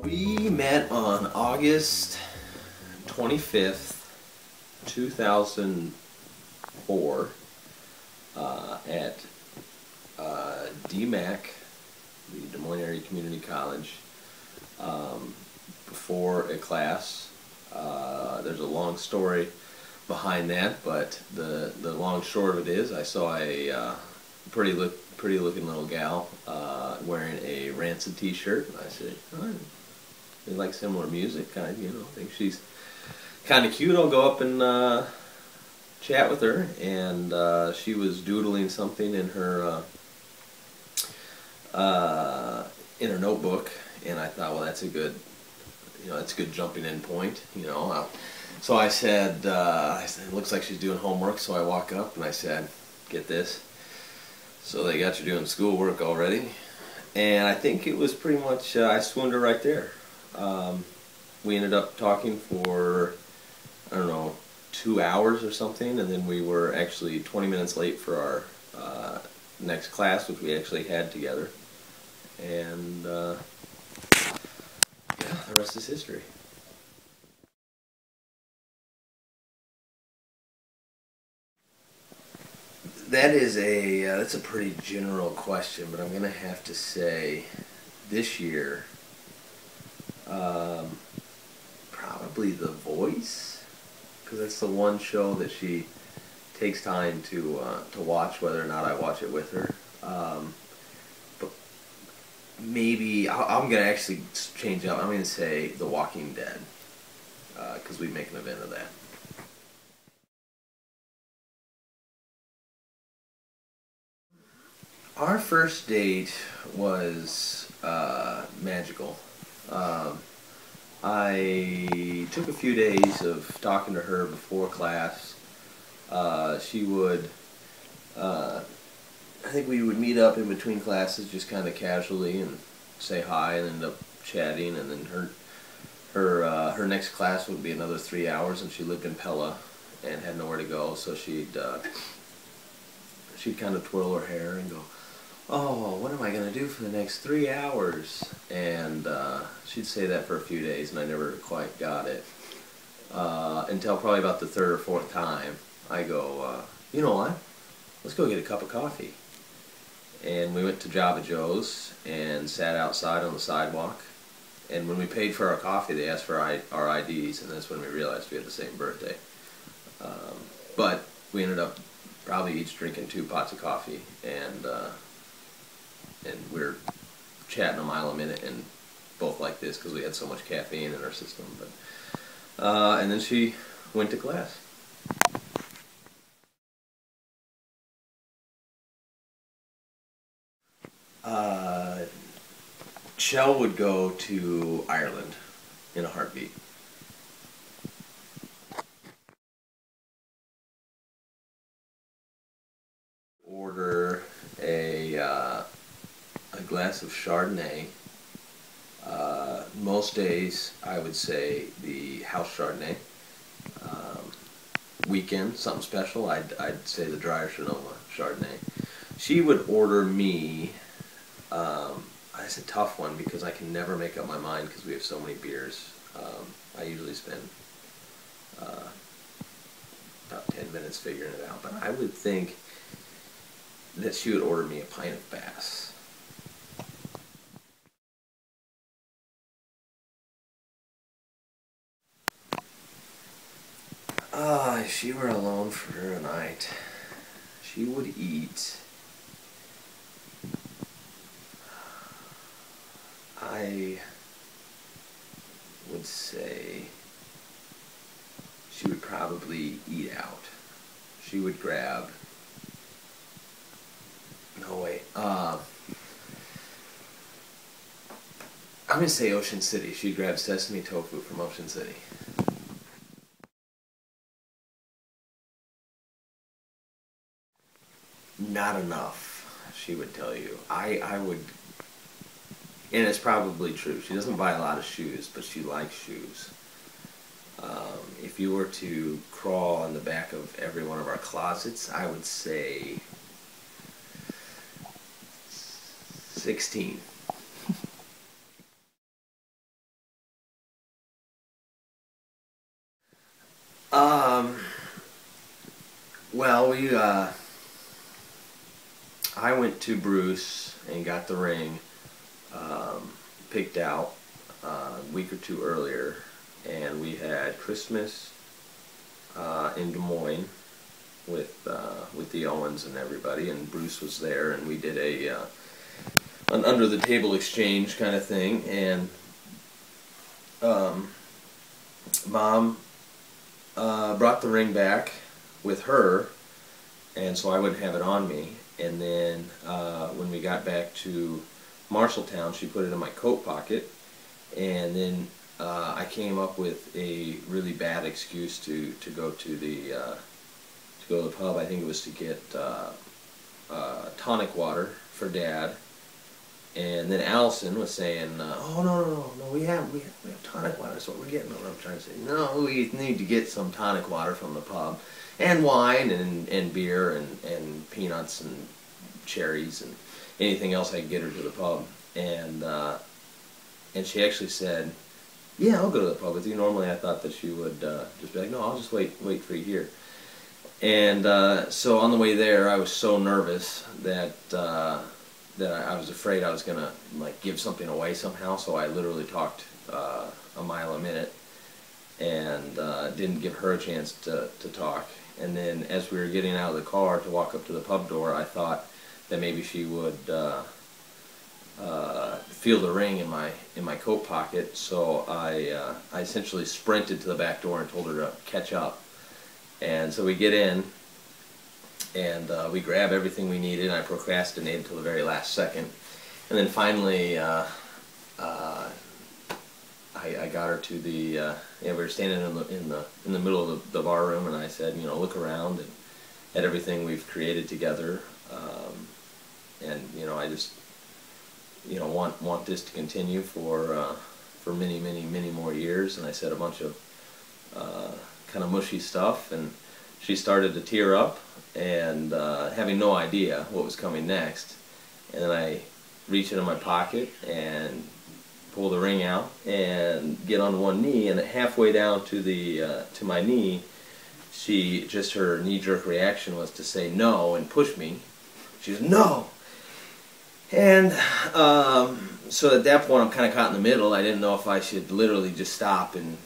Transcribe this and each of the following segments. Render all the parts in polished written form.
We met on August 25th, 2004 at DMAC, the Des Moines Area Community College, before a class. There's a long story behind that, but the long short of it is I saw a pretty looking little gal wearing a Rancid t-shirt, and I said, oh, they like similar music. I think she's kind of cute. I'll go up and chat with her. And she was doodling something in her notebook, and I thought, well, that's a good jumping in point. So I said, it looks like she's doing homework. So I walk up and I said, get this. So they got you doing schoolwork already. And I think it was pretty much, I swooned her right there. We ended up talking for, I don't know, 2 hours or something, and then we were actually 20 minutes late for our next class, which we actually had together. And yeah, the rest is history. That's a pretty general question, but I'm gonna have to say this year, probably The Voice, because that's the one show that she takes time to watch, whether or not I watch it with her. But maybe I'm gonna actually change up. I'm gonna say The Walking Dead, because we make an event of that. Our first date was magical. I took a few days of talking to her before class. She would, I think we would meet up in between classes just kind of casually and say hi and end up chatting. And then her next class would be another 3 hours, and she lived in Pella and had nowhere to go, so she'd kind of twirl her hair and go, oh, what am I going to do for the next 3 hours? And she'd say that for a few days, and I never quite got it. Until probably about the third or fourth time, I go, you know what? Let's go get a cup of coffee. And we went to Java Joe's and sat outside on the sidewalk. And when we paid for our coffee, they asked for our IDs, and that's when we realized we had the same birthday. But we ended up probably each drinking 2 pots of coffee, and we're chatting a mile a minute, and both like this because we had so much caffeine in our system. But and then she went to class. Shell would go to Ireland in a heartbeat. Order a glass of Chardonnay. Most days, I would say the house Chardonnay. Weekend, something special, I'd say the Dryer Sonoma Chardonnay. She would order me. That's a tough one because I can never make up my mind because we have so many beers. I usually spend about 10 minutes figuring it out, but I would think that she would order me a pint of Bass. If she were alone for a night, she would eat, I would say she would probably eat out. She would grab, no wait, I'm going to say Ocean City. She'd grab sesame tofu from Ocean City. Not enough, she would tell you. I would, and it's probably true. She doesn't buy a lot of shoes, but she likes shoes. If you were to crawl on the back of every one of our closets, I would say 16. Well, I went to Bruce and got the ring picked out a week or two earlier, and we had Christmas in Des Moines with the Owens and everybody, and Bruce was there, and we did an under the table exchange kind of thing, and Mom brought the ring back with her, and so I wouldn't have it on me. And then when we got back to Marshalltown, she put it in my coat pocket, and then I came up with a really bad excuse to go to the pub. I think it was to get tonic water for Dad. And then Allison was saying, "Oh no, we have tonic water. That's what we're getting." I'm trying to say, no, we need to get some tonic water from the pub, and wine and beer and peanuts and cherries and anything else I could get her to the pub. And she actually said, "Yeah, I'll go to the pub with you." Normally I thought that she would just be like, "No, I'll just wait for you here." And so on the way there, I was so nervous that I was afraid I was gonna like give something away somehow. So I literally talked a mile a minute and didn't give her a chance to talk. And then as we were getting out of the car to walk up to the pub door, I thought that maybe she would feel the ring in my coat pocket. So I essentially sprinted to the back door and told her to catch up. And so we get in, and we grab everything we needed. I procrastinated until the very last second, and then finally I got her to the. We were standing in the middle of the bar room, and I said, look around at everything we've created together, and I just want this to continue for many more years. And I said a bunch of kind of mushy stuff, and she started to tear up, and having no idea what was coming next. And then I reach into my pocket and pull the ring out and get on one knee, and halfway down to my knee, her knee-jerk reaction was to say no and push me. She said, "No!" And so at that point I'm kind of caught in the middle. I didn't know if I should literally just stop and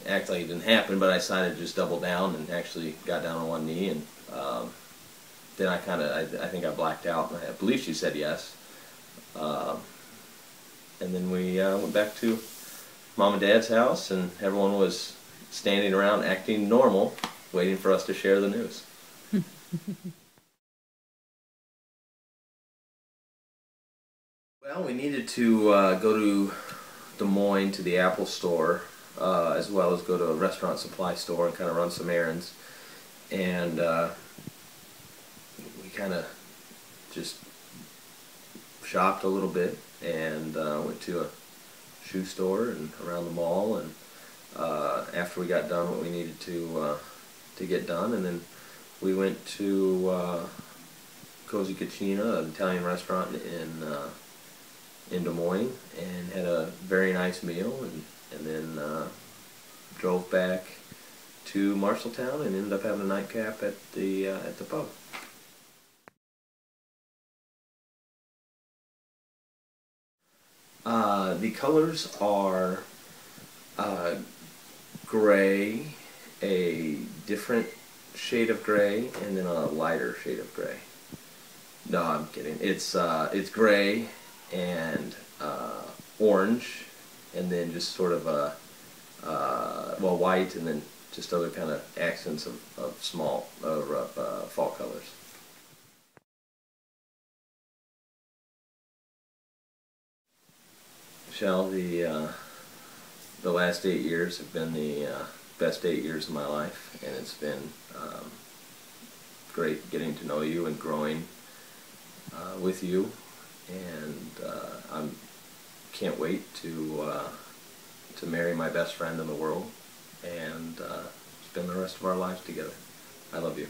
act like it didn't happen, but I decided to just double down and actually got down on one knee, and then I think I blacked out, and I believe she said yes. And then we went back to Mom and Dad's house, and everyone was standing around acting normal, waiting for us to share the news. Well, we needed to go to Des Moines to the Apple store, as well as go to a restaurant supply store and kind of run some errands. And we kind of just shopped a little bit, and went to a shoe store and around the mall. And after we got done what we needed to get done, and then we went to Cozy Cucina, an Italian restaurant in Des Moines, and had a very nice meal, and then drove back to Marshalltown and ended up having a nightcap at the pub. The colors are gray, a different shade of gray, and then a lighter shade of gray. No, I'm kidding. It's gray and orange, and then just sort of well, white, and then just other kind of accents of small fall colors. Michelle, the last 8 years have been the best 8 years of my life, and it's been great getting to know you and growing with you, and I can't wait to marry my best friend in the world and spend the rest of our lives together. I love you.